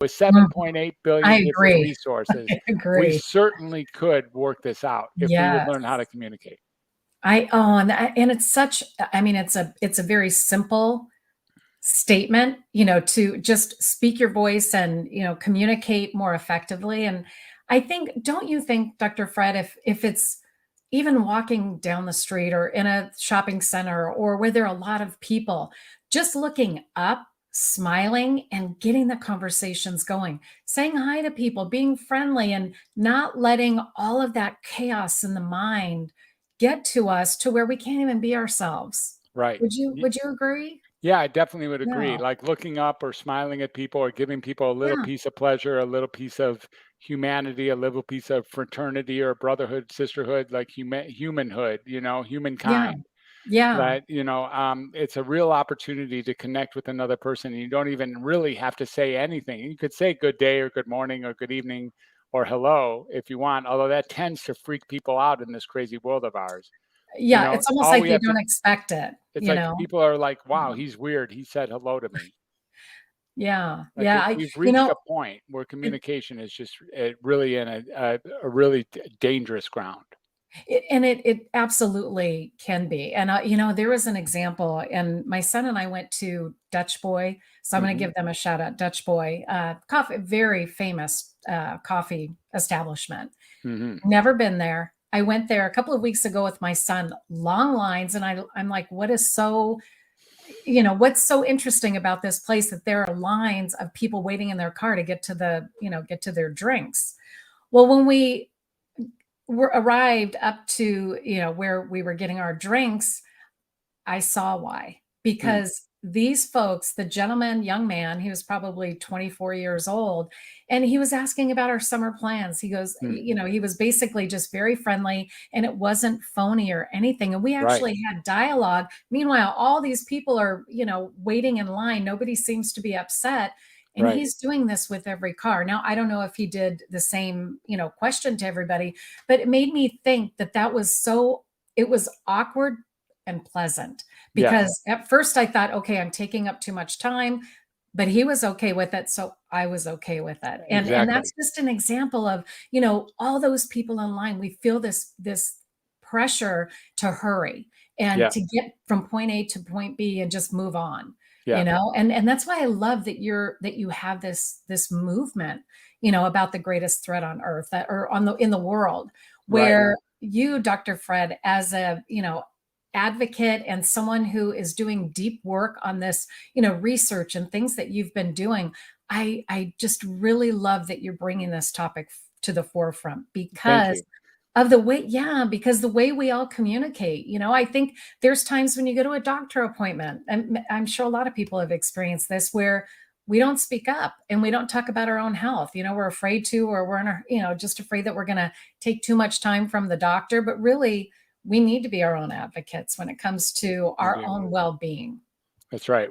with Mhm. 7.8 I billion different agree. resources, I we agree. certainly could work this out if we would Yes. learn how to communicate. And it's such, I mean, it's a very simple statement, to just speak your voice and, communicate more effectively. And I think, don't you think, Dr. Fred, if it's even walking down the street or in a shopping center or where there are a lot of people, just looking up, smiling and getting the conversations going, saying hi to people, being friendly and not letting all of that chaos in the mind get to us to where we can't even be ourselves. Right. Would you agree? Yeah, I definitely would agree. Yeah. Like looking up or smiling at people or giving people a little Yeah. piece of pleasure, a little piece of humanity, a little piece of fraternity or brotherhood, sisterhood, like humanhood, Yeah. humankind. Yeah. That, it's a real opportunity to connect with another person. And you don't even really have to say anything. You could say good day or good morning or good evening or hello if you want, although that tends to freak people out in this crazy world of ours. Yeah, it's almost All like we you have to don't expect it, It's you like know? people are like, "Wow, Yeah. he's weird. He said hello to me." Yeah. Like Yeah. we've reached a point where communication is just really in a really dangerous ground. It absolutely can be. And, there was an example, and my son and I went to Dutch Boy, so I'm gonna Hmm. give them a shout out, Dutch Boy, coffee, very famous, coffee establishment. Hmm. Never been there. I went there a couple of weeks ago with my son, long lines, and I'm like, what's so interesting about this place that there are lines of people waiting in their car to get to their drinks. Well, when we were arrived up to, where we were getting our drinks, I saw why. Mm. Because these folks, the gentleman, young man, he was probably 24 years old, and he was asking about our summer plans. He goes, Mm. he was basically just very friendly, and it wasn't phony or anything. And we Right, actually had dialogue. Meanwhile, all these people are, waiting in line. Nobody seems to be upset. And right. he's doing this with every car. Now, I don't know if he did the same, question to everybody, but it made me think it was awkward and pleasant, Yes, because at first I thought, okay, I'm taking up too much time, but he was okay with it, so I was okay with it. And that's exactly. just an example of, all those people in line, we feel this pressure to hurry and Yeah, to get from point A to point B and just move on, yeah. And that's why I love that you have this movement, about the greatest threat on earth, that or on the in the world, Right. where you, Dr. Fred, as a, advocate and someone who is doing deep work on this, research and things that you've been doing, I just really love that you're bringing this topic to the forefront Thank because you. of the way, yeah, because the way we all communicate, I think there's times when you go to a doctor appointment, and I'm sure a lot of people have experienced this, where we don't speak up and we don't talk about our own health. We're afraid to, or we're in our, just afraid that we're going to take too much time from the doctor. But really, we need to be our own advocates when it comes to We our do. own well being. That's right.